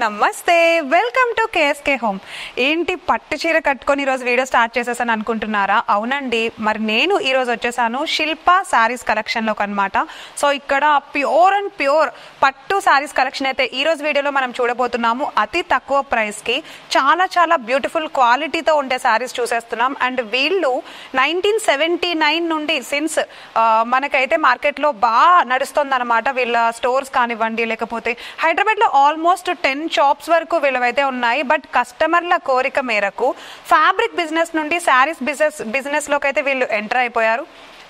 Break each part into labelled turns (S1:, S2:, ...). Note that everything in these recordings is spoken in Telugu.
S1: నమస్తే, వెల్కమ్ టు కేఎస్కే హోమ్. ఏంటి పట్టు చీర కట్టుకొని ఈరోజు వీడియో స్టార్ట్ చేసేసాను అనుకుంటున్నారా? అవునండి, మరి నేను ఈరోజు వచ్చేసాను శిల్ప శారీస్ కలెక్షన్లోకి అనమాట. సో ఇక్కడ ప్యూర్ అండ్ ప్యూర్ పట్టు శారీస్ కలెక్షన్ అయితే ఈరోజు వీడియోలో మనం చూడబోతున్నాము. అతి తక్కువ ప్రైస్కి చాలా చాలా బ్యూటిఫుల్ క్వాలిటీతో ఉండే శారీస్ చూసేస్తున్నాం. అండ్ వీళ్ళు 1979 నుండి సిన్స్ మనకైతే మార్కెట్లో బాగా నడుస్తుంది అనమాట. వీళ్ళ స్టోర్స్ కానివ్వండి, లేకపోతే హైదరాబాద్లో ఆల్మోస్ట్ 10 షాప్స్ వరకు వీళ్ళవైతే ఉన్నాయి. బట్ కస్టమర్ల కోరిక మేరకు ఫ్యాబ్రిక్ బిజినెస్ నుండి శారీస్ బిజినెస్ లోకి అయితే వీళ్ళు ఎంటర్ అయిపోయారు.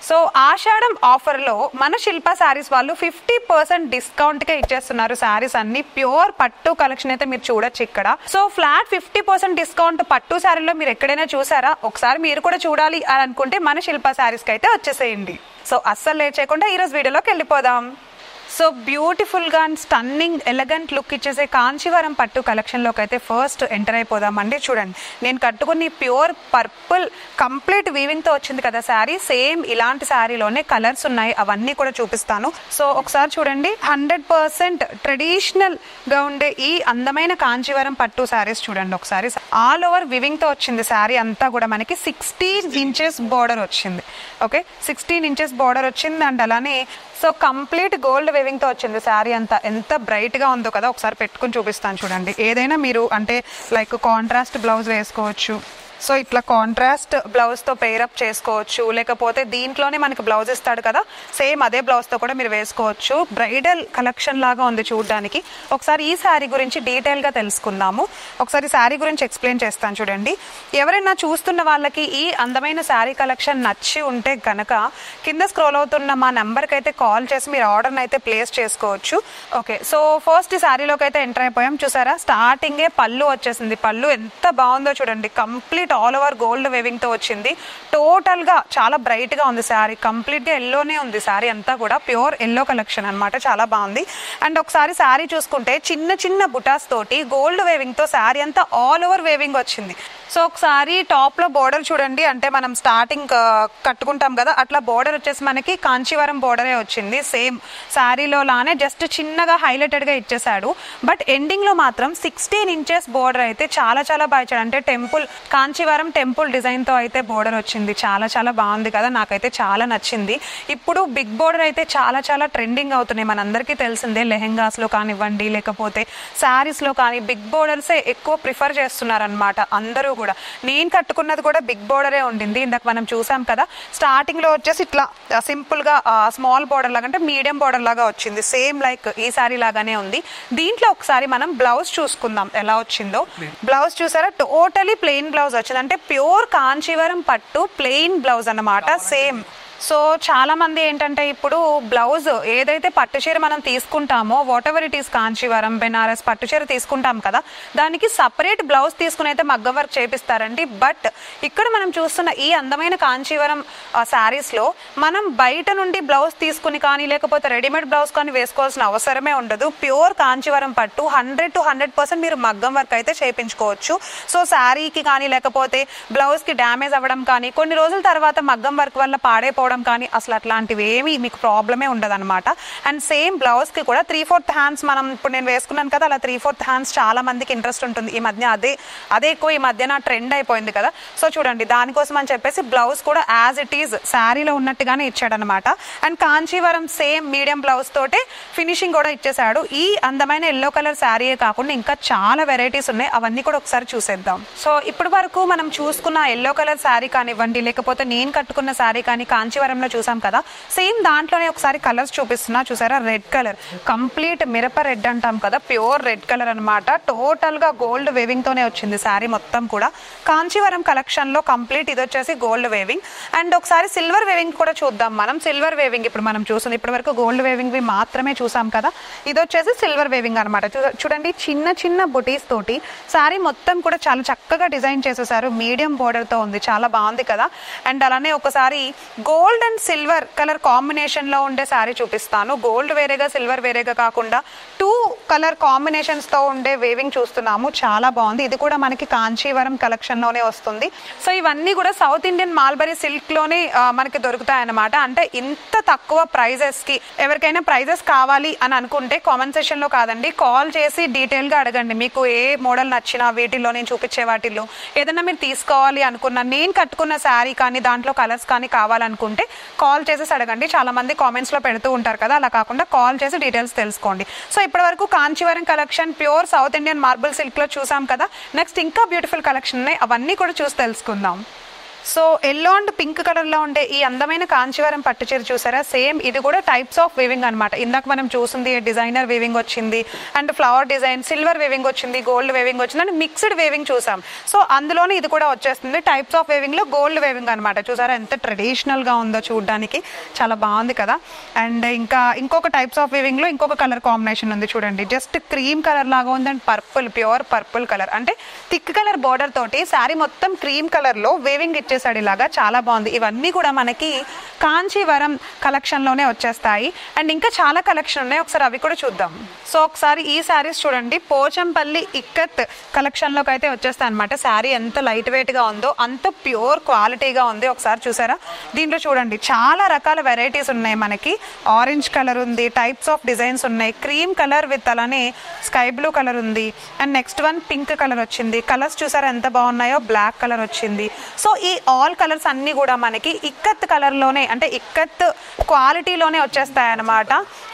S1: సో ఆషాఢం ఆఫర్లో మన శిల్ప శారీస్ వాళ్ళు 50% డిస్కౌంట్కే ఇచ్చేస్తున్నారు. శారీస్ అన్ని ప్యూర్ పట్టు కలెక్షన్ అయితే మీరు చూడొచ్చు ఇక్కడ. సో ఫ్లాట్ 50% డిస్కౌంట్ పట్టు శారీలో మీరు ఎక్కడైనా చూసారా? ఒకసారి మీరు కూడా చూడాలి అని అనుకుంటే మన శిల్ప శారీస్కి అయితే వచ్చేసేయండి. సో అస్సలు లేట్ చేయకుండా ఈరోజు వీడియోలోకి వెళ్ళిపోదాం. సో బ్యూటిఫుల్గా అండ్ స్టన్నింగ్ ఎలగెంట్ లుక్ ఇచ్చేసే కాంచీవరం పట్టు కలెక్షన్లోకి అయితే ఫస్ట్ ఎంటర్ అయిపోదామండి. చూడండి, నేను కట్టుకుని ప్యూర్ పర్పుల్ కంప్లీట్ వీవింగ్తో వచ్చింది కదా శారీ. సేమ్ ఇలాంటి శారీలోనే కలర్స్ ఉన్నాయి, అవన్నీ కూడా చూపిస్తాను. సో ఒకసారి చూడండి, 100% ట్రెడిషనల్గా ఉండే ఈ అందమైన కాంచీవరం పట్టు శారీస్ చూడండి ఒకసారి. ఆల్ ఓవర్ వీవింగ్తో వచ్చింది శారీ అంతా కూడా. మనకి 16 ఇంచెస్ బార్డర్ వచ్చింది. ఓకే, 16 ఇంచెస్ బార్డర్ వచ్చింది. అండ్ అలానే సో కంప్లీట్ గోల్డ్ వేవింగ్తో వచ్చింది శారీ అంతా. ఎంత బ్రైట్గా ఉందో కదా, ఒకసారి పెట్టుకుని చూపిస్తాను చూడండి. ఏదైనా మీరు అంటే లైక్ కాంట్రాస్ట్ బ్లౌజ్ వేసుకోవచ్చు. సో ఇట్లా కాంట్రాస్ట్ బ్లౌజ్తో పేరప్ చేసుకోవచ్చు, లేకపోతే దీంట్లోనే మనకి బ్లౌజ్ ఇస్తాడు కదా, సేమ్ అదే బ్లౌజ్తో కూడా మీరు వేసుకోవచ్చు. బ్రైడల్ కలెక్షన్ లాగా ఉంది చూడడానికి. ఒకసారి ఈ శారీ గురించి డీటెయిల్గా తెలుసుకుందాము. ఒకసారి శారీ గురించి ఎక్స్ప్లెయిన్ చేస్తాను చూడండి. ఎవరైనా చూస్తున్న వాళ్ళకి ఈ అందమైన శారీ కలెక్షన్ నచ్చి ఉంటే కనుక కింద స్క్రోల్ అవుతున్న మా నెంబర్కి అయితే కాల్ చేసి మీరు ఆర్డర్ని అయితే ప్లేస్ చేసుకోవచ్చు. ఓకే, సో ఫస్ట్ ఈ శారీలోకి అయితే ఎంటర్ అయిపోయాం. చూసారా, స్టార్టింగే పళ్ళు వచ్చేసింది. పళ్ళు ఎంత బాగుందో చూడండి, complete all over gold weaving తో వచ్చింది. టోటల్ గా చాలా బ్రైట్ గా ఉంది శారీ. కంప్లీట్ గా ఎల్లోనే ఉంది శారీ అంతా కూడా. ప్యూర్ ఎల్లో కలెక్షన్ అనమాట, చాలా బాగుంది. అండ్ ఒకసారి శారీ చూసుకుంటే చిన్న చిన్న బుటాస్ తోటి గోల్డ్ వేవింగ్ తో శారీ అంతా ఆల్ ఓవర్ వేవింగ్ వచ్చింది. సో ఒకసారి టాప్ లో బోర్డర్ చూడండి, అంటే మనం స్టార్టింగ్ కట్టుకుంటాం కదా, అట్లా బోర్డర్ వచ్చేసి మనకి కాంచీవరం బోర్డరే వచ్చింది. సేమ్ శారీలో లానే జస్ట్ చిన్నగా హైలైటెడ్ గా ఇచ్చేసాడు. బట్ ఎండింగ్ లో మాత్రం 16 ఇంచెస్ బోర్డర్ అయితే చాలా చాలా బాగా ఇచ్చాడు. అంటే టెంపుల్ కాంచీవరం టెంపుల్ డిజైన్ తో అయితే బోర్డర్ వచ్చింది. చాలా చాలా బాగుంది కదా, నాకైతే చాలా నచ్చింది. ఇప్పుడు బిగ్ బోర్డర్ అయితే చాలా చాలా ట్రెండింగ్ అవుతున్నాయి, మనందరికీ తెలిసిందే. లెహెంగాస్ లో కానివ్వండి, లేకపోతే శారీస్ లో కానీ బిగ్ బోర్డర్సే ఎక్కువ ప్రిఫర్ చేస్తున్నారు అనమాట అందరూ కూడా. నేను కట్టుకున్నది కూడా బిగ్ బోర్డరే ఉండింది. ఇందాక మనం చూసాం కదా, స్టార్టింగ్ లో వచ్చేసి ఇట్లా సింపుల్ గా స్మాల్ బోర్డర్ లాగా, అంటే మీడియం బోర్డర్ లాగా వచ్చింది. సేమ్ లైక్ ఈ సారీ లాగానే ఉంది. దీంట్లో ఒకసారి మనం బ్లౌజ్ చూసుకుందాం ఎలా వచ్చిందో. బ్లౌజ్ చూసారా, టోటలీ ప్లెయిన్ బ్లౌజ్ వచ్చింది. అంటే ప్యూర్ కాంచీవరం పట్టు ప్లెయిన్ బ్లౌజ్ అన్నమాట. సేమ్ సో చాలా మంది ఏంటంటే ఇప్పుడు బ్లౌజ్ ఏదైతే పట్టు చీర మనం తీసుకుంటామో, whatever it is, Kanchivaram, Banaras పట్టు చీర తీసుకుంటాం కదా, దానికి సపరేట్ బ్లౌజ్ తీసుకుని అయితే మగ్గం వర్క్ చేపిస్తారండి. బట్ ఇక్కడ మనం చూస్తున్న ఈ అందమైన కాంచీవరం శారీస్ లో మనం బయట నుండి బ్లౌజ్ తీసుకుని కానీ, లేకపోతే రెడీమేడ్ బ్లౌజ్ కానీ వేసుకోవాల్సిన అవసరమే ఉండదు. ప్యూర్ కాంచీవరం పట్టు 100 to 100% మీరు మగ్గం వర్క్ అయితే చేయించుకోవచ్చు. సో శారీకి కానీ, లేకపోతే బ్లౌజ్ కి డ్యామేజ్ అవ్వడం కానీ, కొన్ని రోజుల తర్వాత మగ్గం వర్క్ వల్ల పాడైపోవడం కానీ అసలు అట్లాంటివి ఏమి మీకు ప్రాబ్లమే ఉండదు అనమాట. అండ్ సేమ్ బ్లౌజ్ కి కూడా 3/4 హ్యాండ్స్, మనం ఇప్పుడు నేను వేసుకున్నాను కదా, అలా 3/4 హ్యాండ్స్ చాలా మందికి ఇంట్రెస్ట్ ఉంటుంది. ఈ మధ్య అదే ఎక్కువ ఈ మధ్యన ట్రెండ్ అయిపోయింది కదా. సో చూడండి, దానికోసం అని చెప్పేసి బ్లౌజ్ కూడా యాజ్ ఇట్ ఈజ్ శారీలో ఉన్నట్టుగానే ఇచ్చాడనమాట. And Kanjeevaram same medium blouse తోటే ఫినిషింగ్ కూడా ఇచ్చేసాడు. ఈ అందమైన ఎల్లో కలర్ శారీయే కాకుండా ఇంకా చాలా వెరైటీస్ ఉన్నాయి, అవన్నీ కూడా ఒకసారి చూసేద్దాం. సో ఇప్పటి వరకు మనం చూసుకున్న ఎల్లో కలర్ శారీ కానివ్వండి, లేకపోతే నేను కట్టుకున్న శారీ కానీ, కాంచీ కాంచీవరంలో చూసాం కదా, సేమ్ దాంట్లోనే ఒకసారి కలర్స్ చూపిస్తున్నా చూసారా. రెడ్ కలర్, కంప్లీట్ మిరప రెడ్ అంటాం కదా, ప్యూర్ రెడ్ కలర్ అనమాట. టోటల్ గా గోల్డ్ వేవింగ్ తోనే వచ్చింది శారీ మొత్తం కూడా. కాంచీవరం కలెక్షన్ లో కంప్లీట్ ఇది వచ్చేసి గోల్డ్ వేవింగ్. అండ్ ఒకసారి సిల్వర్ వేవింగ్ కూడా చూద్దాం మనం. సిల్వర్ వేవింగ్ ఇప్పుడు మనం చూస్తుంది, ఇప్పటి వరకు గోల్డ్ వేవింగ్ వి మాత్రమే చూసాం కదా, ఇది వచ్చేసి సిల్వర్ వేవింగ్ అనమాట. చూడండి చిన్న చిన్న బుటీస్ తోటి శారీ మొత్తం కూడా చాలా చక్కగా డిజైన్ చేసేసారు. మీడియం బోర్డర్ తో ఉంది, చాలా బాగుంది కదా. అండ్ అలానే ఒకసారి gold and silver colour combination లో ఉండే శారీ చూపిస్తాను. గోల్డ్ వేరేగా సిల్వర్ వేరేగా కాకుండా 2 కలర్ కాంబినేషన్స్ తో ఉండే వేవింగ్ చూస్తున్నాము, చాలా బాగుంది. ఇది కూడా మనకి కాంచీవరం కలెక్షన్ లోనే వస్తుంది. సో ఇవన్నీ కూడా సౌత్ ఇండియన్ మాల్బరీ సిల్క్ లోనే మనకి దొరుకుతాయి అన్నమాట. అంటే ఇంత తక్కువ ప్రైజెస్ కి ఎవరికైనా ప్రైజెస్ కావాలి అని అనుకుంటే కామెంట్ సెషన్ లో కాదండి, కాల్ చేసి డీటెయిల్ గా అడగండి. మీకు ఏ మోడల్ నచ్చినా వీటిల్లో నేను చూపించే వాటిల్లో ఏదైనా మీరు తీసుకోవాలి అనుకున్నా, నేను కట్టుకున్న శారీ కానీ దాంట్లో కలర్స్ కానీ కావాలనుకుంటే కాల్ చేసి అడగండి. చాలా మంది కామెంట్స్ లో పెడుతూ ఉంటారు కదా, అలా కాకుండా కాల్ చేసి డీటెయిల్స్ తెలుసుకోండి. సో ఇప్పటి వరకు Kanjeevaram collection pure south Indian marble silk లో చూసాం కదా. నెక్స్ట్ ఇంకా బ్యూటిఫుల్ కలెక్షన్ ఉన్నాయి, అవన్నీ కూడా చూసి తెలుసుకుందాం. So yellow and pink colour లో ఉండే ఈ అందమైన కాంచీవరం పట్టు చీర చూసారా, సేమ్ ఇది కూడా టైప్స్ ఆఫ్ వీవింగ్ అనమాట. ఇందాక మనం చూసింది డిజైనర్ వీవింగ్ వచ్చింది, and flower design, silver weaving వచ్చింది, గోల్డ్ వీవింగ్ వచ్చింది, అండ్ మిక్స్డ్ వీవింగ్ చూసాం. సో అందులోనే ఇది కూడా వచ్చేస్తుంది టైప్స్ ఆఫ్ వీవింగ్ లో గోల్డ్ వీవింగ్ అనమాట. చూసారా ఎంత ట్రెడిషనల్ గా ఉందో, చూడడానికి చాలా బాగుంది కదా. అండ్ ఇంకా ఇంకొక టైప్స్ ఆఫ్ వీవింగ్ లో ఇంకొక కలర్ కాంబినేషన్ ఉంది చూడండి, జస్ట్ క్రీమ్ కలర్ లాగా ఉంది. And purple, pure purple colour, అంటే థిక్ కలర్ బోర్డర్ తోటి శారీ మొత్తం క్రీమ్ కలర్ లో వేవింగ్ ఇచ్చేసాడు ఇలాగా, చాలా బాగుంది. ఇవన్నీ కూడా మనకి కాంచీవరం కలెక్షన్ లోనే వచ్చేస్తాయి. అండ్ ఇంకా చాలా కలెక్షన్ ఉన్నాయి, ఒకసారి అవి కూడా చూద్దాం. సో ఒకసారి ఈ శారీస్ చూడండి, పోచంపల్లి ఇక్కత్ కలెక్షన్ లోకి అయితే వచ్చేస్తాయి అనమాట. శారీ ఎంత లైట్ వెయిట్ గా ఉందో అంత ప్యూర్ క్వాలిటీగా ఉంది. ఒకసారి చూసారా, దీంట్లో చూడండి చాలా రకాల వెరైటీస్ ఉన్నాయి మనకి. ఆరెంజ్ కలర్ ఉంది, టైప్స్ ఆఫ్ డిజైన్స్ ఉన్నాయి, క్రీమ్ కలర్ విత్ అలానే స్కై బ్లూ కలర్ ఉంది, and next one pink colour వచ్చింది. కలర్స్ చూసారా ఎంత బాగున్నాయో, బ్లాక్ కలర్ వచ్చింది. సో ఈ ఆల్ కలర్స్ అన్ని కూడా మనకి ఇక్కత్ కలర్ లోనే, అంటే ఇక్కత్ క్వాలిటీలోనే వచ్చేస్తాయి అనమాట.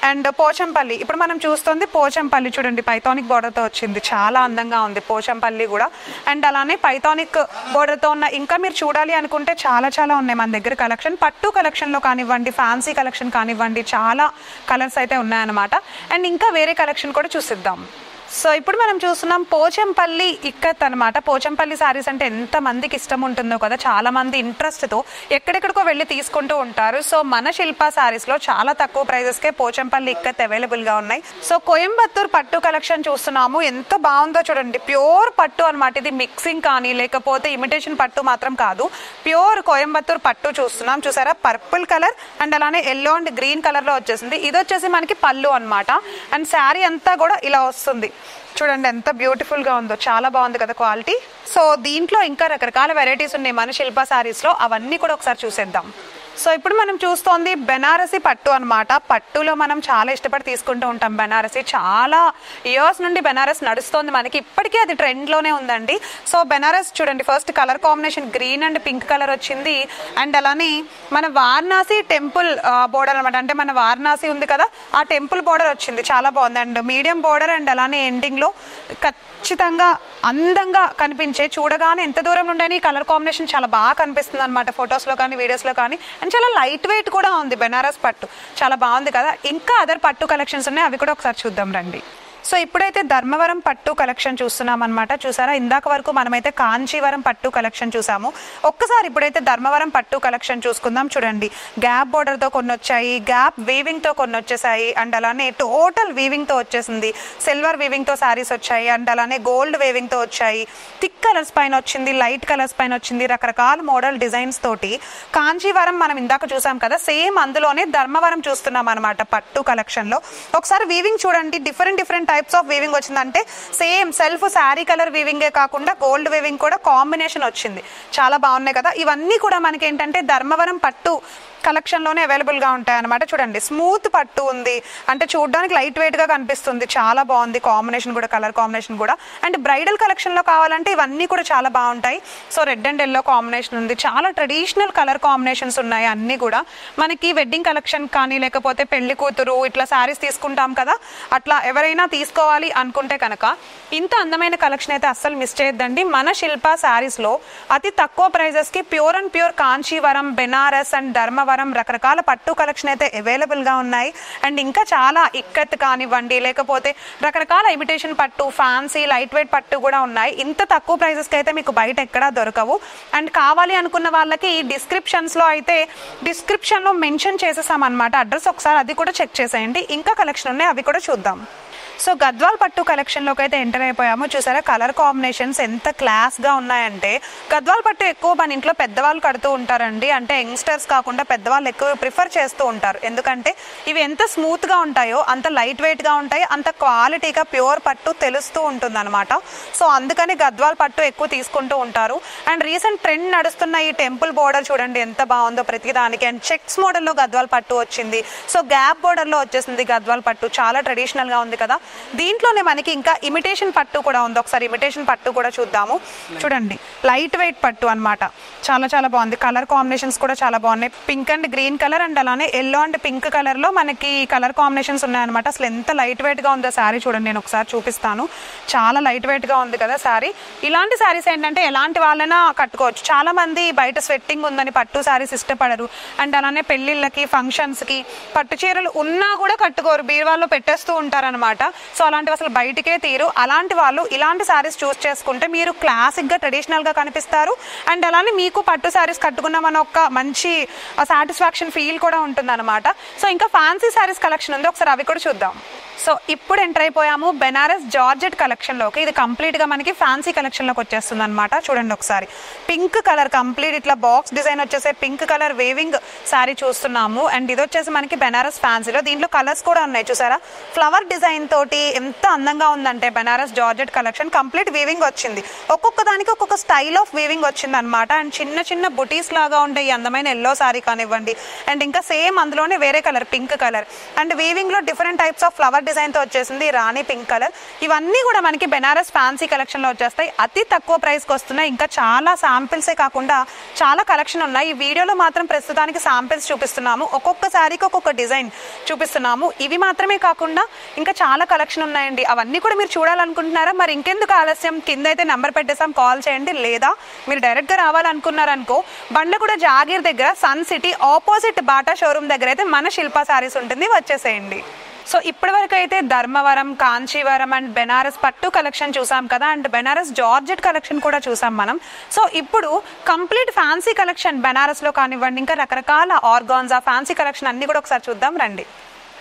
S1: అండ్ పోచంపల్లి ఇప్పుడు మనం చూస్తుంది పోచంపల్లి, చూడండి పైథానిక్ బోర్డర్ తో వచ్చింది, చాలా అందంగా ఉంది పోచంపల్లి కూడా. అండ్ అలానే పైథానిక్ బోర్డర్ తో ఉన్న ఇంకా మీరు చూడాలి అనుకుంటే చాలా చాలా ఉన్నాయి మన దగ్గర కలెక్షన్. పట్టు కలెక్షన్ లో కానివ్వండి, ఫ్యాన్సీ కలెక్షన్ కానివ్వండి, చాలా కలర్స్ అయితే ఉన్నాయన్నమాట. అండ్ ఇంకా వేరే కలెక్షన్ కూడా చూసిద్దాం. సో ఇప్పుడు మనం చూస్తున్నాం పోచంపల్లి ఇక్కత్ అనమాట. పోచంపల్లి శారీస్ అంటే ఎంత మందికి ఇష్టం ఉంటుందో కదా, చాలా మంది ఇంట్రెస్ట్ తో ఎక్కడెక్కడికో వెళ్ళి తీసుకుంటూ ఉంటారు. సో మన శిల్పా శారీస్ లో చాలా తక్కువ ప్రైజెస్ కే పోచంపల్లి ఇక్కత్ అవైలబుల్ గా ఉన్నాయి. సో కోయంబత్తూర్ పట్టు కలెక్షన్ చూస్తున్నాము, ఎంత బాగుందో చూడండి. ప్యూర్ పట్టు అనమాట, ఇది మిక్సింగ్ కానీ లేకపోతే ఇమిటేషన్ పట్టు మాత్రం కాదు, ప్యూర్ కోయంబత్తూర్ పట్టు చూస్తున్నాం. చూసారా పర్పుల్ కలర్ అండ్ అలానే ఎల్లో అండ్ గ్రీన్ కలర్ లో వచ్చేసింది. ఇది వచ్చేసి మనకి పళ్ళు అనమాట. అండ్ శారీ అంతా కూడా ఇలా వస్తుంది, చూడండి ఎంత బ్యూటిఫుల్ గా ఉందో, చాలా బాగుంది కదా క్వాలిటీ. సో దీంట్లో ఇంకా రకరకాల వెరైటీస్ ఉన్నాయి మన శిల్పా శారీస్ లో, అవన్నీ కూడా ఒకసారి చూసేద్దాం. సో ఇప్పుడు మనం చూస్తోంది బెనారసి పట్టు అనమాట. పట్టులో మనం చాలా ఇష్టపడి తీసుకుంటూ ఉంటాం బెనారసి, చాలా ఇయర్స్ నుండి బెనారస్ నడుస్తోంది మనకి, ఇప్పటికీ అది ట్రెండ్ లోనే ఉందండి. సో బెనారస్ చూడండి, first colour combination green and pink colour వచ్చింది. అండ్ అలానే మన వారణాసి టెంపుల్ బోర్డర్ అనమాట, అంటే మన వారణాసి ఉంది కదా ఆ టెంపుల్ బోర్డర్ వచ్చింది, చాలా బాగుంది. అండ్ మీడియం బోర్డర్ అండ్ అలానే ఎండింగ్ లో ఖచ్చితంగా అందంగా కనిపించే, చూడగానే ఎంత దూరం నుండి కలర్ కాంబినేషన్ చాలా బాగా కనిపిస్తుంది అనమాట, ఫొటోస్ లో కానీ వీడియోస్ లో కానీ. అండ్ చాలా లైట్ వెయిట్ కూడా ఉంది బెనారస్ పట్టు, చాలా బాగుంది కదా. ఇంకా అదర్ పట్టు కలెక్షన్స్ ఉన్నాయి, అవి కూడా ఒకసారి చూద్దాం రండి. సో ఇప్పుడైతే ధర్మవరం పట్టు కలెక్షన్ చూస్తున్నాం అనమాట. చూసారా ఇందాక వరకు మనమైతే కాంచీవరం పట్టు కలెక్షన్ చూసాము, ఒక్కసారి ఇప్పుడైతే ధర్మవరం పట్టు కలెక్షన్ చూసుకుందాం. చూడండి గ్యాప్ బోర్డర్ తో కొన్ని వచ్చాయి, గ్యాప్ వీవింగ్ తో కొన్ని వచ్చేసాయి, అండ్ అలానే టోటల్ వీవింగ్ తో వచ్చేసింది, సిల్వర్ వీవింగ్ తో శారీస్ వచ్చాయి, అండ్ అలానే గోల్డ్ వీవింగ్ తో వచ్చాయి, థిక్ కలర్స్ పైన వచ్చింది, లైట్ కలర్స్ పైన వచ్చింది, రకరకాల మోడల్ డిజైన్స్ తోటి. కాంచీవరం మనం ఇందాక చూసాం కదా, సేమ్ అందులోనే ధర్మవరం చూస్తున్నాం అనమాట పట్టు కలెక్షన్ లో. ఒకసారి వీవింగ్ చూడండి, డిఫరెంట్ టైప్స్ ఆఫ్ వీవింగ్ వచ్చిందంటే సేమ్ సెల్ఫ్ శారీ కలర్ వీవింగే కాకుండా గోల్డ్ వీవింగ్ కూడా కాంబినేషన్ వచ్చింది, చాలా బాగున్నాయి కదా. ఇవన్నీ కూడా మనకి ఏంటంటే ధర్మవరం పట్టు కలెక్షన్ లోనే అవైలబుల్ గా ఉంటాయి అనమాట. చూడండి స్మూత్ పట్టు ఉంది, అంటే చూడడానికి లైట్ వెయిట్ గా కనిపిస్తుంది, చాలా బాగుంది కాంబినేషన్ కూడా, కలర్ కాంబినేషన్ కూడా. అండ్ బ్రైడల్ కలెక్షన్ లో కావాలంటే ఇవన్నీ కూడా చాలా బాగుంటాయి. So red and yellow combination ఉంది, చాలా ట్రెడిషనల్ కలర్ కాంబినేషన్స్ ఉన్నాయి అన్ని కూడా. మనకి వెడ్డింగ్ కలెక్షన్ కానీ లేకపోతే పెళ్లి కూతురు ఇట్లా శారీస్ తీసుకుంటాం కదా, అట్లా ఎవరైనా తీసుకోవాలి అనుకుంటే కనుక ఇంత అందమైన కలెక్షన్ అయితే అస్సలు మిస్ చేయొద్దండి. మన శిల్పా శారీస్ లో అతి తక్కువ ప్రైజెస్ కి pure and pure Kanchivaram, Banaras and Dharmavaram Dharmavaram రకరకాల పట్టు కలెక్షన్ అయితే అవైలబుల్గా ఉన్నాయి. అండ్ ఇంకా చాలా ఇక్కత్ కానివ్వండి, లేకపోతే రకరకాల ఇమిటేషన్ పట్టు, ఫ్యాన్సీ లైట్ వెయిట్ పట్టు కూడా ఉన్నాయి. ఇంత తక్కువ ప్రైజెస్కి అయితే మీకు బయట ఎక్కడా దొరకవు. అండ్ కావాలి అనుకున్న వాళ్ళకి డిస్క్రిప్షన్లో మెన్షన్ చేసేసామన్నమాట అడ్రస్, ఒకసారి అది కూడా చెక్ చేసేయండి. ఇంకా కలెక్షన్ ఉన్నాయి, అవి కూడా చూద్దాం. సో గద్వాల్ పట్టు కలెక్షన్లోకి అయితే ఎంటర్ అయిపోయాము. చూసారా కలర్ కాంబినేషన్స్ ఎంత క్లాస్గా ఉన్నాయంటే, గద్వాల్ పట్టు ఎక్కువ మన ఇంట్లో పెద్దవాళ్ళు కడుతూ ఉంటారండి. అంటే యంగ్స్టర్స్ కాకుండా పెద్దవాళ్ళు ఎక్కువ ప్రిఫర్ చేస్తూ ఉంటారు. ఎందుకంటే ఇవి ఎంత స్మూత్గా ఉంటాయో, అంత లైట్ వెయిట్గా ఉంటాయి, అంత క్వాలిటీగా ప్యూర్ పట్టు తెలుస్తూ ఉంటుంది అనమాట. సో అందుకని గద్వాల్ పట్టు ఎక్కువ తీసుకుంటూ ఉంటారు. అండ్ రీసెంట్ ట్రెండ్ నడుస్తున్న ఈ టెంపుల్ బోర్డర్ చూడండి ఎంత బాగుందో ప్రతిదానికి. అండ్ చెక్స్ మోడల్లో గద్వాల్ పట్టు వచ్చింది. సో గ్యాప్ బోర్డర్లో వచ్చేసింది గద్వాల్ పట్టు, చాలా ట్రెడిషనల్గా ఉంది కదా. దీంట్లోనే మనకి ఇంకా ఇమిటేషన్ పట్టు కూడా ఉంది. ఒకసారి ఇమిటేషన్ పట్టు కూడా చూద్దాము. చూడండి లైట్ వెయిట్ పట్టు అన్నమాట, చాలా చాలా బాగుంది. కలర్ కాంబినేషన్స్ కూడా చాలా బాగున్నాయి. Pink and green colour and అలానే ఎల్లో అండ్ పింక్ కలర్ లో మనకి కలర్ కాంబినేషన్స్ ఉన్నాయన్నమాట. అసలు ఎంత లైట్ వెయిట్ గా ఉందో శారీ చూడండి, నేను ఒకసారి చూపిస్తాను. చాలా లైట్ వెయిట్ గా ఉంది కదా శారీ. ఇలాంటి శారీస్ ఏంటంటే ఎలాంటి వాళ్ళైనా కట్టుకోవచ్చు. చాలా మంది బయట స్వెట్టింగ్ ఉందని పట్టు శారీస్ ఇష్టపడరు. అండ్ అలానే పెళ్లిళ్ళకి, ఫంక్షన్స్ కి పట్టు చీరలు ఉన్నా కూడా కట్టుకోరు, బీరువాల్లో పెట్టేస్తూ ఉంటారనమాట. సో అలాంటివి అసలు బయటికే తీరు. అలాంటి వాళ్ళు ఇలాంటి శారీస్ చూస్ చేసుకుంటే మీరు క్లాసిక్గా ట్రెడిషనల్గా కనిపిస్తారు. అండ్ అలానే మీకు పట్టు శారీస్ కట్టుకున్నామని ఒక మంచి సాటిస్ఫాక్షన్ ఫీల్ కూడా ఉంటుంది అనమాట. సో ఇంకా ఫ్యాన్సీ శారీస్ కలెక్షన్ ఉంది, ఒకసారి అవి కూడా చూద్దాం. సో ఇప్పుడు ఎంటర్ అయిపోయాము బెనారస్ జార్జెట్ కలెక్షన్లోకి. ఇది కంప్లీట్గా మనకి ఫ్యాన్సీ కలెక్షన్లోకి వచ్చేస్తుంది అనమాట. చూడండి ఒకసారి పింక్ కలర్ కంప్లీట్ ఇట్లా బాక్స్ డిజైన్ వచ్చేసే పింక్ కలర్ వేవింగ్ శారీ చూస్తున్నాము. అండ్ ఇది వచ్చేసి మనకి బెనారస్ ఫ్యాన్సీలో. దీంట్లో కలర్స్ కూడా ఉన్నాయి చూసారా, ఫ్లవర్ డిజైన్ తోటి ఎంత అందంగా ఉందంటే Banaras georgette collection. Complete weaving వచ్చింది, ఒక్కొక్క దానికి ఒక్కొక్క స్టైల్ ఆఫ్ వీవింగ్ వచ్చింది అనమాట. అండ్ చిన్న చిన్న బుటీస్ లాగా ఉండే ఈ అందమైన ఎల్లో శారీ కానివ్వండి, అండ్ ఇంకా సేమ్ అందులోనే వేరే colour pink colour, and weaving లో different types of flower design తో వచ్చేసింది రాణి పింక్ కలర్. ఇవన్నీ కూడా మనకి బెనారస్ ఫ్యాన్సీ కలెక్షన్ లో వచ్చేస్తాయి. అతి తక్కువ ప్రైస్ కి వస్తున్నాయి. ఇంకా చాలా శాంపిల్సే కాకుండా చాలా కలెక్షన్ ఉన్నాయి. ఈ వీడియోలో మాత్రం ప్రస్తుతానికి శాంపిల్స్ చూపిస్తున్నాము, ఒక్కొక్క శారీకి ఒక్కొక్క డిజైన్ చూపిస్తున్నాము. ఇవి మాత్రమే కాకుండా ఇంకా చాలా కలెక్షన్ ఉన్నాయండి. అవన్నీ కూడా మీరు చూడాలనుకుంటున్నారా? మరి ఇంకెందుకు ఆలస్యం, కింద అయితే నెంబర్ పెట్టేసాం, కాల్ చేయండి. లేదా మీరు డైరెక్ట్ గా రావాలనుకున్నారనుకో, బండ్లగూడ జాగీర్ దగ్గర Sun City opposite Bata showroom దగ్గర అయితే మన శిల్పా శారీస్ ఉంటుంది, వచ్చేసేయండి. సో ఇప్పటి వరకు అయితే ధర్మవరం, కాంచీవరం అండ్ బెనారస్ పట్టు కలెక్షన్ చూసాం కదా, అండ్ బెనారస్ జార్జెట్ కలెక్షన్ కూడా చూసాం మనం. సో ఇప్పుడు కంప్లీట్ ఫ్యాన్సీ కలెక్షన్ బెనారస్లో కానివ్వండి, ఇంకా రకరకాల ఆర్గాన్జా ఫ్యాన్సీ కలెక్షన్ అన్ని కూడా ఒకసారి చూద్దాం రండి.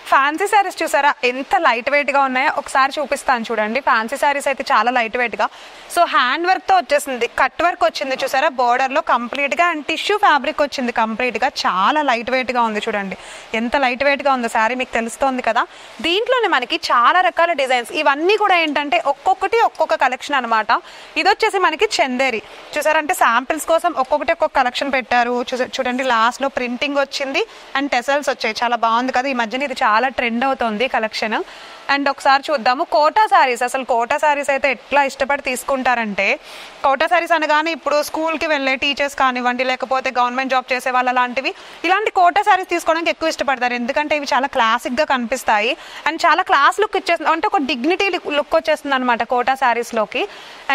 S1: ఫ్యాన్సీ శారీస్ చూసారా ఎంత లైట్ వెయిట్గా ఉన్నాయో, ఒకసారి చూపిస్తాను చూడండి. ఫ్యాన్సీ శారీస్ అయితే చాలా లైట్ వెయిట్గా. సో హ్యాండ్ వర్క్తో వచ్చేసింది, కట్ వర్క్ వచ్చింది చూసారా బోర్డర్లో కంప్లీట్గా, అండ్ టిష్యూ ఫ్యాబ్రిక్ వచ్చింది కంప్లీట్గా. చాలా లైట్ వెయిట్గా ఉంది చూడండి, ఎంత లైట్ వెయిట్గా ఉందో శారీ మీకు తెలుస్తోంది కదా. దీంట్లోనే మనకి చాలా రకాల డిజైన్స్, ఇవన్నీ కూడా ఏంటంటే ఒక్కొక్కటి ఒక్కొక్క కలెక్షన్ అనమాట. ఇది వచ్చేసి మనకి చందేరి చూసారంటే శాంపిల్స్ కోసం ఒక్కొక్కటి ఒక్కొక్క కలెక్షన్ పెట్టారు. చూడండి లాస్ట్లో ప్రింటింగ్ వచ్చింది అండ్ టెసల్స్ వచ్చాయి, చాలా బాగుంది కదా. ఈ మధ్యన ఇది చాలా ట్రెండ్ అవుతుంది కలెక్షన్. అండ్ ఒకసారి చూద్దాము కోటా శారీస్. అసలు కోటా శారీస్ అయితే ఎట్లా ఇష్టపడి తీసుకుంటారంటే, కోటా శారీస్ అనగానే ఇప్పుడు స్కూల్కి వెళ్ళే టీచర్స్ కానివ్వండి, లేకపోతే గవర్నమెంట్ జాబ్ చేసే వాళ్ళ లాంటివి ఇలాంటి కోటా శారీస్ తీసుకోవడానికి ఎక్కువ ఇష్టపడతారు. ఎందుకంటే ఇవి చాలా క్లాసిక్గా కనిపిస్తాయి అండ్ చాలా క్లాస్ లుక్ ఇచ్చేస్తుంది, అంటే ఒక డిగ్నిటీ లుక్ వచ్చేస్తుంది అనమాట కోటా శారీస్లోకి.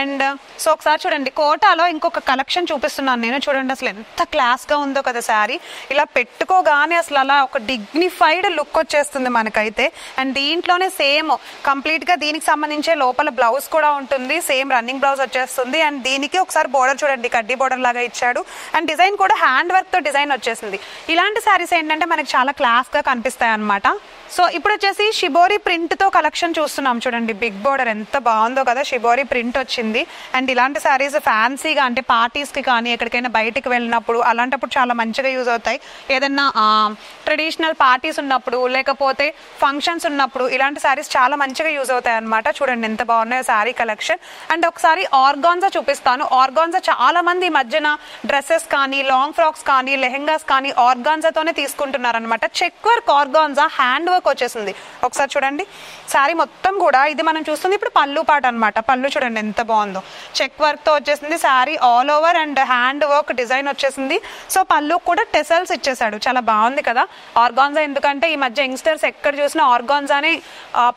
S1: అండ్ సో ఒకసారి చూడండి కోటాలో ఇంకొక కలెక్షన్ చూపిస్తున్నాను నేను, చూడండి అసలు ఎంత క్లాస్గా ఉందో కదా శారీ. ఇలా పెట్టుకోగానే అసలు అలా ఒక డిగ్నిఫైడ్ లుక్ వచ్చేస్తుంది మనకైతే. అండ్ దీంట్లోనే సేమ్ కంప్లీట్గా దీనికి సంబంధించే లోపల బ్లౌజ్ కూడా ఉంటుంది, సేమ్ రన్నింగ్ బ్లౌజ్ వచ్చేస్తుంది. అండ్ దీనికి ఒకసారి బోర్డర్ చూడండి, కడ్డీ బోర్డర్ లాగా ఇచ్చాడు. అండ్ డిజైన్ కూడా హ్యాండ్ వర్క్తో డిజైన్ వచ్చేసింది. ఇలాంటి శారీస్ ఏంటంటే మనకి చాలా క్లాస్గా కనిపిస్తాయి అనమాట. సో ఇప్పుడు వచ్చేసి షిబోరి ప్రింట్తో కలెక్షన్ చూస్తున్నాం చూడండి, బిగ్ బోర్డర్ ఎంత బాగుందో కదా, షిబోరి ప్రింట్ వచ్చింది. అండ్ ఇలాంటి శారీస్ ఫ్యాన్సీగా అంటే పార్టీస్కి కానీ ఎక్కడికైనా బయటికి వెళ్ళినప్పుడు అలాంటప్పుడు చాలా మంచిగా యూజ్ అవుతాయి. ఏదన్నా ట్రెడిషనల్ పార్టీస్ ఉన్నప్పుడు లేకపోతే ఫంక్షన్స్ ఉన్నప్పుడు ఇలాంటి శారీస్ చాలా మంచిగా యూజ్ అవుతాయి అనమాట. చూడండి ఎంత బాగున్నాయో శారీ కలెక్షన్. అండ్ ఒకసారి ఆర్గాన్జా చూపిస్తాను. ఆర్గాన్జా చాలా మంది ఈ మధ్యన డ్రెస్సెస్ కానీ, లాంగ్ ఫ్రాక్స్ కానీ, లెహెంగాస్ కానీ ఆర్గాన్జాతోనే తీసుకుంటున్నారు అనమాట. Check work organza hand work work వచ్చేసింది. ఒకసారి చూడండి శారీ మొత్తం కూడా ఇది మనం చూస్తుంది ఇప్పుడు పళ్ళు పాట అనమాట. పళ్ళు చూడండి ఎంత బాగుందో, చెక్ వర్క్ తో వచ్చేసింది sari all over and hand work design వచ్చేసింది. సో పళ్ళు కూడా టెసల్స్ ఇచ్చేసాడు, చాలా బాగుంది కదా. ఆర్గాన్జా ఎందుకంటే ఈ మధ్య యంగ్స్టర్స్ ఎక్కడ చూసినా ఆర్గాన్జానే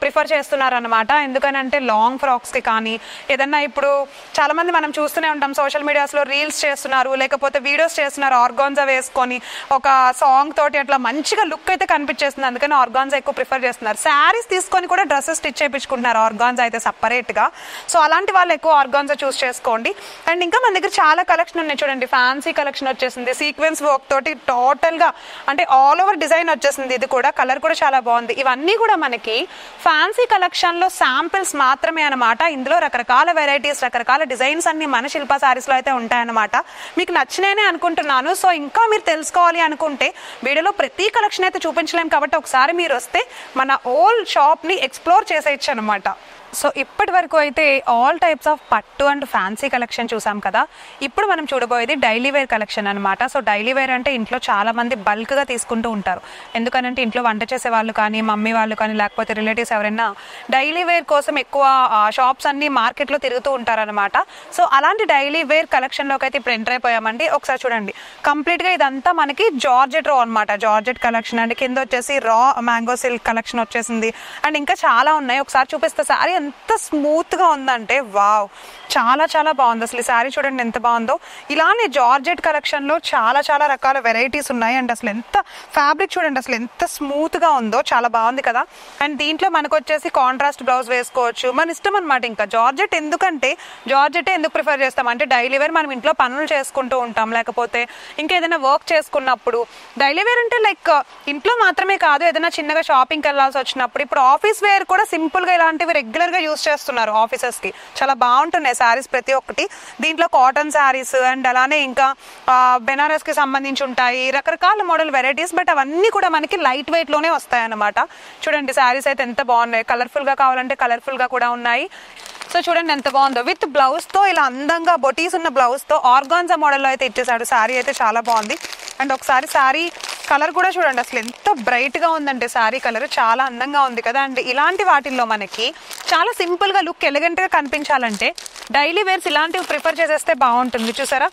S1: ప్రిఫర్ చేస్తున్నారు అనమాట. ఎందుకనంటే లాంగ్ ఫ్రాక్స్ కి కానీ ఏదన్నా ఇప్పుడు చాలా మంది మనం చూస్తూనే ఉంటాం సోషల్ మీడియాస్లో రీల్స్ చేస్తున్నారు లేకపోతే వీడియోస్ చేస్తున్నారు ఆర్గాన్జా వేసుకొని ఒక సాంగ్ తోటి అట్లా మంచిగా లుక్ అయితే కనిపించేస్తుంది. అందుకని ఆర్గాన్జా ఎక్కువ ప్రిఫర్ చేస్తున్నారు. శారీస్ తీసుకొని కూడా డ్రెస్సెస్ స్టిచ్ చేయించుకుంటున్నారు ఆర్గాన్జా అయితే సపరేట్ గా. సో అలాంటి వాళ్ళు ఎక్కువ ఆర్గాన్జా చూస్ చేసుకోండి. అండ్ ఇంకా మన దగ్గర చాలా కలెక్షన్ ఉన్నాయి చూడండి. ఫ్యాన్సీ కలెక్షన్ వచ్చేసింది సీక్వెన్స్ వర్క్ తోటి టోటల్ గా అంటే ఆల్ ఓవర్ డిజైన్ వచ్చేసింది. ఇది కూడా కలర్ కూడా చాలా బాగుంది. ఇవన్నీ కూడా మనకి ఫ్యాన్సీ కలెక్షన్ లో శాంపిల్స్ మాత్రమే అనమాట. ఇందులో రకరకాల వెరైటీస్ రకరకాల డిజైన్స్ అన్ని మన శిల్పా సారీస్ లో అయితే ఉంటాయన్నమాట. మీకు నచ్చినాయనే అనుకుంటున్నాను. సో ఇంకా మీరు తెలుసుకోవాలి అనుకుంటే వీడియోలో ప్రతి కలెక్షన్ అయితే చూపించలేము కాబట్టి ఒకసారి మీరు వస్తే మన ఓల్ షాప్ ని ఎక్స్ప్లోర్ చేసేయచ్చు అనమాట. సో ఇప్పటి వరకు అయితే ఆల్ టైప్స్ ఆఫ్ పట్టు అండ్ ఫ్యాన్సీ కలెక్షన్ చూసాం కదా. ఇప్పుడు మనం చూడబోయేది డైలీ వేర్ కలెక్షన్ అనమాట. సో డైలీ వేర్ అంటే ఇంట్లో చాలా మంది బల్క్గా తీసుకుంటూ ఉంటారు. ఎందుకనంటే ఇంట్లో వంట చేసే వాళ్ళు కానీ మమ్మీ వాళ్ళు కానీ లేకపోతే రిలేటివ్స్ ఎవరైనా డైలీ వేర్ కోసం ఎక్కువ షాప్స్ అన్ని మార్కెట్లో తిరుగుతూ ఉంటారనమాట. సో అలాంటి డైలీ వేర్ కలెక్షన్లోకి అయితే ఇప్పుడు ఎంటర్ అయిపోయామండి. ఒకసారి చూడండి కంప్లీట్గా ఇదంతా మనకి జార్జెట్ రో అనమాట. జార్జెట్ కలెక్షన్ అండి. కింద వచ్చేసి రా మ్యాంగో సిల్క్ కలెక్షన్ వచ్చేసింది. అండ్ ఇంకా చాలా ఉన్నాయి. ఒకసారి చూపిస్తే సారీ ఎంత స్మూత్ గా ఉందంటే వావ్, చాలా చాలా బాగుంది. అసలు ఈ శారీ చూడండి ఎంత బాగుందో. ఇలానే జార్జెట్ కలెక్షన్ లో చాలా చాలా రకాల వెరైటీస్ ఉన్నాయి. అండ్ అసలు ఎంత ఫ్యాబ్రిక్ చూడండి అసలు ఎంత స్మూత్ గా ఉందో, చాలా బాగుంది కదా. అండ్ దీంట్లో మనకు వచ్చేసి కాంట్రాస్ట్ బ్లౌజ్ వేసుకోవచ్చు, మన ఇష్టం అనమాట. ఇంకా జార్జెట్ ఎందుకంటే జార్జెట్ ఎందుకు ప్రిఫర్ చేస్తాం అంటే డైలీ వేర్ మనం ఇంట్లో పనులు చేసుకుంటూ ఉంటాం లేకపోతే ఇంకా ఏదైనా వర్క్ చేసుకున్నప్పుడు. డైలీ వేర్ అంటే లైక్ ఇంట్లో మాత్రమే కాదు, ఏదైనా చిన్నగా షాపింగ్కి వెళ్ళాల్సి వచ్చినప్పుడు. ఇప్పుడు ఆఫీస్ వేర్ కూడా సింపుల్ గా ఇలాంటివి రెగ్యులర్ గా యూస్ చేస్తున్నారు ఆఫీసెస్ కి. చాలా బాగుంటున్నాయి శారీస్ ప్రతి ఒక్కటి. దీంట్లో కాటన్ శారీస్ అండ్ అలానే ఇంకా బెనారస్ కి సంబంధించి ఉంటాయి రకరకాల మోడల్ వెరైటీస్. బట్ అవన్నీ కూడా మనకి లైట్ వెయిట్ లోనే వస్తాయి అన్నమాట. చూడండి శారీస్ అయితే ఎంత బాగున్నాయి. కలర్ఫుల్ గా కావాలంటే కలర్ఫుల్ గా కూడా ఉన్నాయి. సో చూడండి ఎంత బాగుందో. విత్ బ్లౌజ్ తో ఇలా అందంగా బొటీస్ ఉన్న బ్లౌజ్ తో ఆర్గాన్జా మోడల్లో అయితే ఇచ్చేసాడు. శారీ అయితే చాలా బాగుంది. అండ్ ఒకసారి శారీ కలర్ కూడా చూడండి అసలు ఎంత బ్రైట్ గా ఉందంటే శారీ కలర్ చాలా అందంగా ఉంది కదా. అండ్ ఇలాంటి వాటిల్లో మనకి చాలా సింపుల్ గా లుక్ ఎలిగెంట్ గా కనిపించాలంటే డైలీ వేర్స్ ఇలాంటివి ప్రిఫర్ చేసేస్తే బాగుంటుంది. చూసారా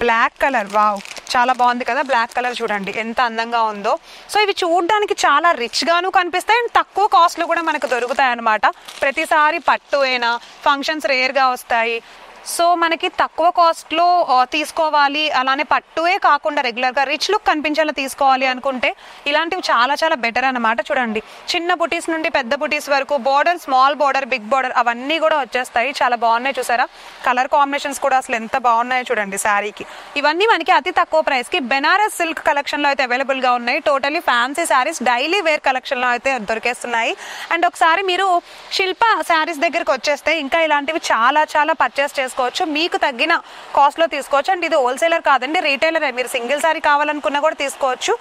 S1: బ్లాక్ కలర్, వావ్ చాలా బాగుంది కదా. బ్లాక్ కలర్ చూడండి ఎంత అందంగా ఉందో. సో ఇవి చూడడానికి చాలా రిచ్ గాను కనిపిస్తాయి అండ్ తక్కువ కాస్ట్ లో కూడా మనకు దొరుకుతాయి అనమాట. ప్రతిసారి పట్టు అయినా ఫంక్షన్స్ రేర్ గా వస్తాయి. సో మనకి తక్కువ కాస్ట్లో తీసుకోవాలి, అలానే పట్టువే కాకుండా రెగ్యులర్గా రిచ్ లుక్ కనిపించేలా తీసుకోవాలి అనుకుంటే ఇలాంటివి చాలా చాలా బెటర్ అనమాట. చూడండి చిన్న బుటీస్ నుండి పెద్ద బుటీస్ వరకు border, small border, big border అవన్నీ కూడా వచ్చేస్తాయి. చాలా బాగున్నాయి చూసారా. కలర్ కాంబినేషన్స్ కూడా అసలు ఎంత బాగున్నాయో చూడండి శారీకి. ఇవన్నీ మనకి అతి తక్కువ ప్రైస్కి బెనారస్ సిల్క్ కలెక్షన్లో అయితే అవైలబుల్గా ఉన్నాయి. Totally fancy saris daily wear కలెక్షన్లో అయితే దొరికేస్తున్నాయి. అండ్ ఒకసారి మీరు శిల్పా శారీస్ దగ్గరికి వచ్చేస్తే ఇంకా ఇలాంటివి చాలా చాలా పర్చేస్ చేసుకోవచ్చు. మీకు తగ్గిన కాస్ట్ లో తీసుకోవచ్చు. అండ్ ఇది హోల్సేలర్ కాదండి, రీటైలర్. మీరు సింగిల్ సారీ కావాలనుకున్నా కూడా తీసుకోవచ్చు.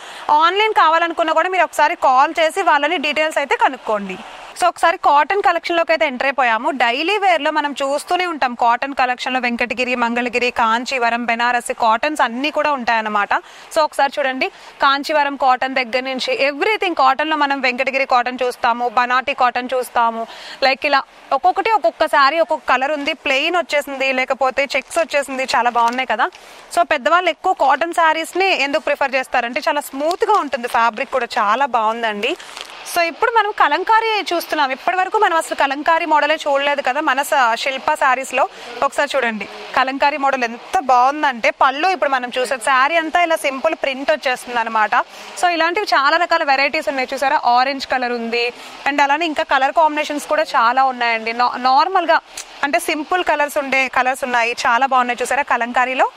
S1: ఆన్లైన్ కావాలనుకున్నా కూడా మీరు ఒకసారి కాల్ చేసి వాళ్ళని డీటెయిల్స్ అయితే కనుక్కోండి. సో ఒకసారి కాటన్ కలెక్షన్ లోకి అయితే ఎంటర్ అయిపోయాము. డైలీ వేర్ లో మనం చూస్తూనే ఉంటాం కాటన్ కలెక్షన్ లో వెంకటగిరి, మంగళగిరి, కాంచీవరం, బెనారసి కాటన్స్ అన్ని కూడా ఉంటాయన్నమాట. సో ఒకసారి చూడండి కాంచీవరం కాటన్ దగ్గర నుంచి ఎవ్రీథింగ్ కాటన్ లో మనం వెంకటగిరి కాటన్ చూస్తాము, బనాటి కాటన్ చూస్తాము. లైక్ ఇలా ఒక్కొక్కటి ఒక్కొక్క సారీ ఒక్కొక్క కలర్ ఉంది. ప్లెయిన్ వచ్చేసింది లేకపోతే చెక్స్ వచ్చేసింది, చాలా బాగున్నాయి కదా. సో పెద్దవాళ్ళు ఎక్కువ కాటన్ శారీస్ ని ఎందుకు ప్రిఫర్ చేస్తారంటే చాలా స్మూత్ గా ఉంటుంది, ఫ్యాబ్రిక్ కూడా చాలా బాగుందండి. సో ఇప్పుడు మనం కలంకారీ చూస్తున్నాం. ఇప్పటి వరకు మనం అసలు కలంకారీ మోడలే చూడలేదు కదా మన శిల్పా శారీస్ లో. ఒకసారి చూడండి కలంకారీ మోడల్ ఎంత బాగుందంటే పళ్ళు ఇప్పుడు మనం చూసే శారీ అంతా ఇలా సింపుల్ ప్రింట్ వచ్చేస్తుంది అనమాట. సో ఇలాంటివి చాలా రకాల వెరైటీస్ ఉన్నాయి చూసారా. ఆరెంజ్ కలర్ ఉంది అండ్ అలానే ఇంకా కలర్ కాంబినేషన్స్ కూడా చాలా ఉన్నాయండి. నార్మల్ గా అంటే సింపుల్ కలర్స్ ఉండే కలర్స్ ఉన్నాయి, చాలా బాగున్నాయి చూసారా కలంకారీలో.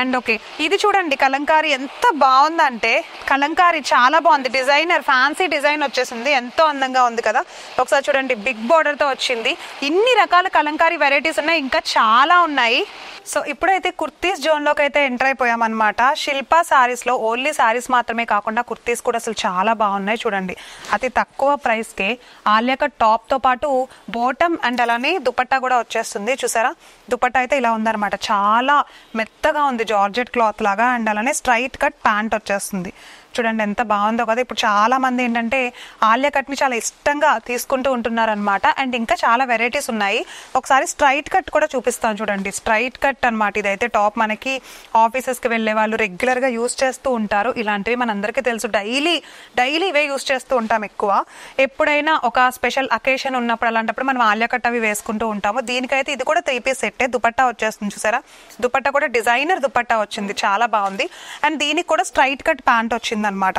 S1: అండ్ ఓకే ఇది చూడండి కలంకారీ ఎంత బాగుందంటే కలంకారీ చాలా బాగుంది. డిజైనర్ ఫ్యాన్సీ డిజైన్ వచ్చేసింది, ఎంతో అందంగా ఉంది కదా. ఒకసారి చూడండి బిగ్ బోర్డర్ తో వచ్చింది. ఇన్ని రకాల కలంకారీ వెరైటీస్ ఉన్నాయి, ఇంకా చాలా ఉన్నాయి. సో ఇప్పుడైతే కుర్తీస్ జోన్లోకి అయితే ఎంటర్ అయిపోయాం అనమాట. శిల్పా శారీస్లో ఓన్లీ శారీస్ మాత్రమే కాకుండా కుర్తీస్ కూడా అసలు చాలా బాగున్నాయి చూడండి. అతి తక్కువ ప్రైస్కే ఆలియా కట్ టాప్తో పాటు బోటమ్ అండ్ అలానే దుపట్టా కూడా వచ్చేస్తుంది చూసారా. దుపట్టా అయితే ఇలా ఉందన్నమాట, చాలా మెత్తగా ఉంది జార్జెట్ క్లాత్ లాగా. అండ్ అలానే స్ట్రైట్ కట్ ప్యాంట్ వచ్చేస్తుంది. చూడండి ఎంత బాగుందో కదా. ఇప్పుడు చాలా మంది ఏంటంటే ఆలియా కట్ ని చాలా ఇష్టంగా తీసుకుంటూ ఉంటున్నారు అనమాట. అండ్ ఇంకా చాలా వెరైటీస్ ఉన్నాయి. ఒకసారి స్ట్రైట్ కట్ కూడా చూపిస్తాను చూడండి. స్ట్రైట్ కట్ అనమాట ఇదైతే. టాప్ మనకి ఆఫీసెస్ కి వెళ్లే వాళ్ళు రెగ్యులర్ గా యూస్ చేస్తూ ఉంటారు. ఇలాంటివి మనందరికీ తెలుసు, డైలీ ఇవే యూస్ చేస్తూ ఉంటాం ఎక్కువ. ఎప్పుడైనా ఒక స్పెషల్ అకేషన్ ఉన్నప్పుడు అలాంటప్పుడు మనం ఆలియా కట్ అవి వేసుకుంటూ ఉంటాము. దీనికైతే ఇది కూడా 3 పీస్ సెట్. దుపట్టా వచ్చేస్తుంది చూసారా. దుపట్టా కూడా డిజైనర్ దుపట్టా వచ్చింది, చాలా బాగుంది. అండ్ దీనికి కూడా స్ట్రైట్ కట్ ప్యాంట్ వచ్చింది అనమాట.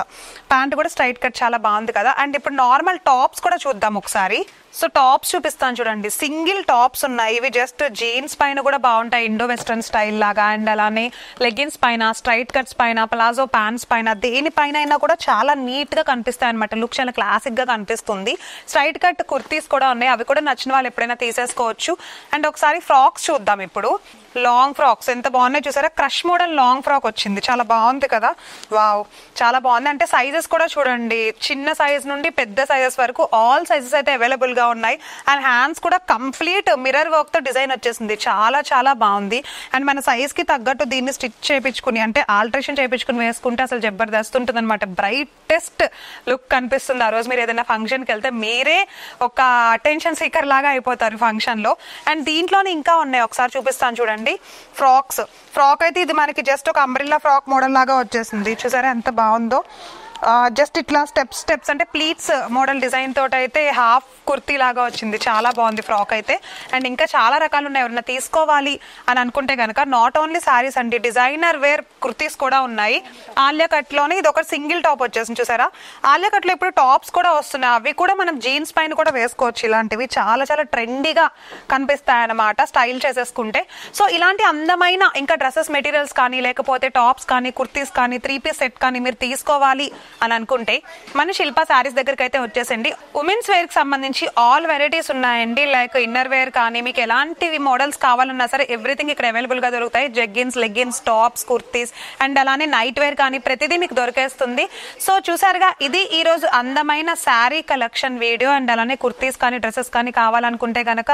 S1: ప్యాంట్ కూడా స్ట్రైట్ కట్ చాలా బాగుంది కదా. అండ్ ఇప్పుడు నార్మల్ టాప్స్ కూడా చూద్దాం ఒకసారి. సో టాప్స్ చూపిస్తాను చూడండి. సింగిల్ టాప్స్ ఉన్నాయి. ఇవి జస్ట్ జీన్స్ పైన కూడా బాగుంటాయి, ఇండో వెస్ట్రన్ స్టైల్ లాగా. అండ్ అలానే లెగ్గిన్స్ పైన, స్ట్రైట్ కట్స్ పైన, ప్లాజో ప్యాంట్స్ పైన, దేనిపైన అయినా కూడా చాలా నీట్ గా కనిపిస్తాయి అనమాట. లుక్ చాలా క్లాసిక్ గా కనిపిస్తుంది. స్ట్రైట్ కట్ కుర్తీస్ కూడా ఉన్నాయి, అవి కూడా నచ్చిన వాళ్ళు ఎప్పుడైనా తీసేసుకోవచ్చు. అండ్ ఒకసారి ఫ్రాక్స్ చూద్దాం ఇప్పుడు. లాంగ్ ఫ్రాక్స్ ఎంత బాగున్నాయి చూసారా. క్రష్ మోడల్ లాంగ్ ఫ్రాక్ వచ్చింది, చాలా బాగుంది కదా. వావ్, చాలా బాగుంది. అంటే సైజెస్ కూడా చూడండి, చిన్న సైజ్ నుండి పెద్ద సైజెస్ వరకు ఆల్ సైజెస్ అయితే అవైలబుల్ గా ఉన్నాయి. అండ్ హ్యాండ్స్ కూడా కంప్లీట్ మిర్రర్ వర్క్ తో డిజైన్ వచ్చేసింది, చాలా చాలా బాగుంది. అండ్ మన సైజ్ కి తగ్గట్టు దీన్ని స్టిచ్ చేయించుకుని అంటే ఆల్టరేషన్ చేయించుకుని వేసుకుంటే అసలు జబర్దస్త్ ఉంటుంది అనమాట. బ్రైటెస్ట్ లుక్ కనిపిస్తుంది. ఆ రోజు మీరు ఏదైనా ఫంక్షన్ కి వెళ్తే మీరే ఒక అటెన్షన్ సీకర్ లాగా అయిపోతారు ఫంక్షన్ లో. అండ్ దీంట్లోనే ఇంకా ఉన్నాయి, ఒకసారి చూపిస్తాను చూడండి. ఫ్రాక్ అయితే ఇది మనకి జస్ట్ ఒక అంబ్రిల్లా ఫ్రాక్ మోడల్ లాగా వచ్చేసింది చూసారా ఎంత బాగుందో. జస్ట్ ఇట్లా స్టెప్స్ అంటే ప్లీట్స్ మోడల్ డిజైన్ తోటి అయితే హాఫ్ కుర్తీ లాగా వచ్చింది, చాలా బాగుంది ఫ్రాక్ అయితే. అండ్ ఇంకా చాలా రకాలు ఉన్నాయి, ఎవరైనా తీసుకోవాలి అని అనుకుంటే కనుక. నాట్ ఓన్లీ శారీస్ అండి, డిజైనర్ వేర్ కుర్తీస్ కూడా ఉన్నాయి. ఆలియా కట్ లోనే ఇది ఒక సింగిల్ టాప్ వచ్చేసింది చూసారా. ఆలియా కట్ లో ఇప్పుడు టాప్స్ కూడా వస్తున్నాయి, అవి కూడా మనం జీన్స్ పైన కూడా వేసుకోవచ్చు. ఇలాంటివి చాలా చాలా ట్రెండీగా కనిపిస్తాయి అన్నమాట స్టైల్ చేసేసుకుంటే. సో ఇలాంటి అందమైన ఇంకా డ్రెస్సెస్ మెటీరియల్స్ కానీ, లేకపోతే టాప్స్ కానీ, కుర్తీస్ కానీ, 3 పీస్ సెట్ కానీ మీరు తీసుకోవాలి అని అనుకుంటే మన శిల్ప శారీస్ దగ్గరికి అయితే వచ్చేసండి. ఉమెన్స్ వేర్ కి సంబంధించి ఆల్ వెరైటీస్ ఉన్నాయండి. లైక్ ఇన్నర్ వేర్ కానీ, మీకు ఎలాంటి మోడల్స్ కావాలన్నా సరే ఎవ్రీథింగ్ ఇక్కడ అవైలబుల్ గా దొరుకుతాయి. Jeggings, leggings, tops, kurtis and అలానే నైట్ వేర్ కానీ ప్రతిదీ మీకు దొరికేస్తుంది. సో చూసారుగా, ఇది ఈ రోజు అందమైన శారీ కలెక్షన్ వీడియో. అండ్ అలానే కుర్తీస్ కానీ, డ్రెస్సెస్ కానీ కావాలనుకుంటే కనుక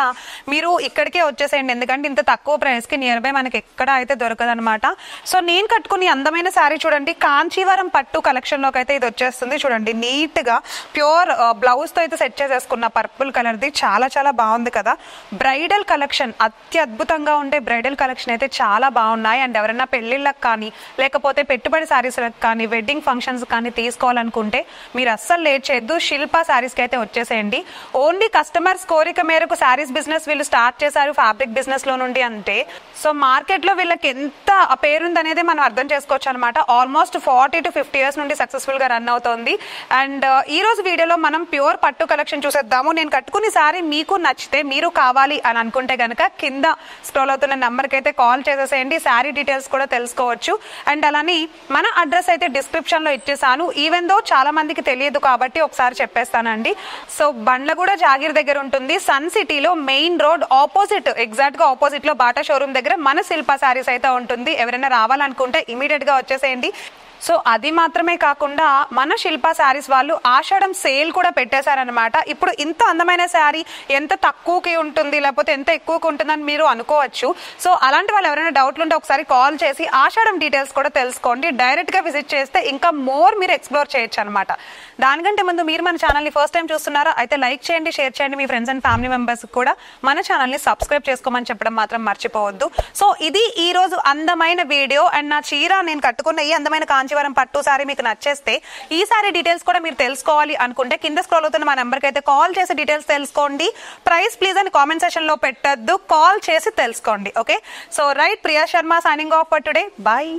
S1: మీరు ఇక్కడికే వచ్చేసేయండి. ఎందుకంటే ఇంత తక్కువ ప్రైస్ కి నియర్ బై మనకి ఎక్కడ అయితే దొరకదనమాట. సో నేను కట్టుకుని అందమైన శారీ చూడండి, కాంచీవరం పట్టు కలెక్షన్ లోకి అయితే ఇది వచ్చేస్తుంది చూడండి. నీట్ గా ప్యూర్ బ్లౌజ్ తో అయితే సెట్ చేసేసుకున్న పర్పుల్ కలర్ ది, చాలా చాలా బాగుంది కదా. బ్రైడల్ కలెక్షన్ అత్యద్భుతంగా ఉండే బ్రైడల్ కలెక్షన్ అయితే చాలా బాగున్నాయి. అండ్ ఎవరైనా పెళ్లిళ్ళకి కానీ, లేకపోతే పెట్టుబడి శారీస్ కానీ, వెడ్డింగ్ ఫంక్షన్స్ కానీ తీసుకోవాలనుకుంటే మీరు అస్సలు లేట్ చేయొద్దు, శిల్ప శారీస్ కి అయితే వచ్చేసేయండి. ఓన్లీ కస్టమర్స్ కోరిక మేరకు శారీస్ బిజినెస్ వీళ్ళు స్టార్ట్ చేశారు, ఫ్యాబ్రిక్ బిజినెస్ లో నుండి. అంటే సో మార్కెట్ లో వీళ్ళకి ఎంత పేరుంది అనేది మనం అర్థం చేసుకోవచ్చు అనమాట. ఆల్మోస్ట్ 40 to 50 years నుండి సక్సెస్ఫుల్ గా రన్ అవుతోంది. అండ్ ఈ రోజు వీడియోలో మనం ప్యూర్ పట్టు కలెక్షన్ చూసేద్దాము. నేను కట్టుకునే సారీ మీకు నచ్చితే, మీరు కావాలి అని అనుకుంటే గనక కింద స్క్రోల్ అవుతున్న నెంబర్ కి అయితే కాల్ చేసేసేయండి. శారీ డీటెయిల్స్ కూడా తెలుసుకోవచ్చు. అండ్ అలానే మన అడ్రస్ అయితే డిస్క్రిప్షన్ లో ఇచ్చేసాను. ఈవెన్ దో చాలా మందికి తెలియదు కాబట్టి ఒకసారి చెప్పేస్తానండి. సో బండ్లగూడ జాగీర్ దగ్గర ఉంటుంది, సన్ సిటీలో మెయిన్ రోడ్ ఆపోజిట్, ఎగ్జాక్ట్ గా ఆపోజిట్ లో బాటా షోరూమ్ దగ్గర మన శిల్ప శారీస్ అయితే ఉంటుంది. ఎవరైనా రావాలనుకుంటే ఇమీడియట్ గా వచ్చేసేయండి. సో అది మాత్రమే కాకుండా మన శిల్ప శారీస్ వాళ్ళు ఆషాఢం సేల్ కూడా పెట్టేశారనమాట. ఇప్పుడు ఇంత అందమైన శారీ ఎంత తక్కువకి ఉంటుంది, లేకపోతే ఎంత ఎక్కువకి ఉంటుందని మీరు అనుకోవచ్చు. సో అలాంటి వాళ్ళు ఎవరైనా డౌట్లు ఉంటే ఒకసారి కాల్ చేసి ఆషాఢం డీటెయిల్స్ కూడా తెలుసుకోండి. డైరెక్ట్ గా విజిట్ చేస్తే ఇంకా మోర్ మీరు ఎక్స్ప్లోర్ చేయొచ్చు అనమాట. దానికంటే ముందు మీరు మన ఛానల్ని ఫస్ట్ టైం చూస్తున్నారా అయితే లైక్ చేయండి, షేర్ చేయండి, మీ ఫ్రెండ్స్ అండ్ ఫ్యామిలీ మెంబర్స్ కూడా మన ఛానల్ని సబ్స్క్రైబ్ చేసుకోమని చెప్పడం మాత్రం మర్చిపోవద్దు. సో ఇది ఈ రోజు అందమైన వీడియో. అండ్ నా చీర నేను కట్టుకున్న ఈ అందమైన కాంచీవరం పట్టు సారీ మీకు నచ్చేస్తే, ఈ సారీ డీటెయిల్స్ కూడా మీరు తెలుసుకోవాలి అనుకుంటే కింద స్క్రోల్ అవుతున్న మా నెంబర్కి అయితే కాల్ చేసి డీటెయిల్స్ తెలుసుకోండి. ప్రైస్ ప్లీజ్ అని కామెంట్ సెక్షన్ లో పెట్టద్దు, కాల్ చేసి తెలుసుకోండి. Okay, so right, Priya Sharma signing off for today. Bye.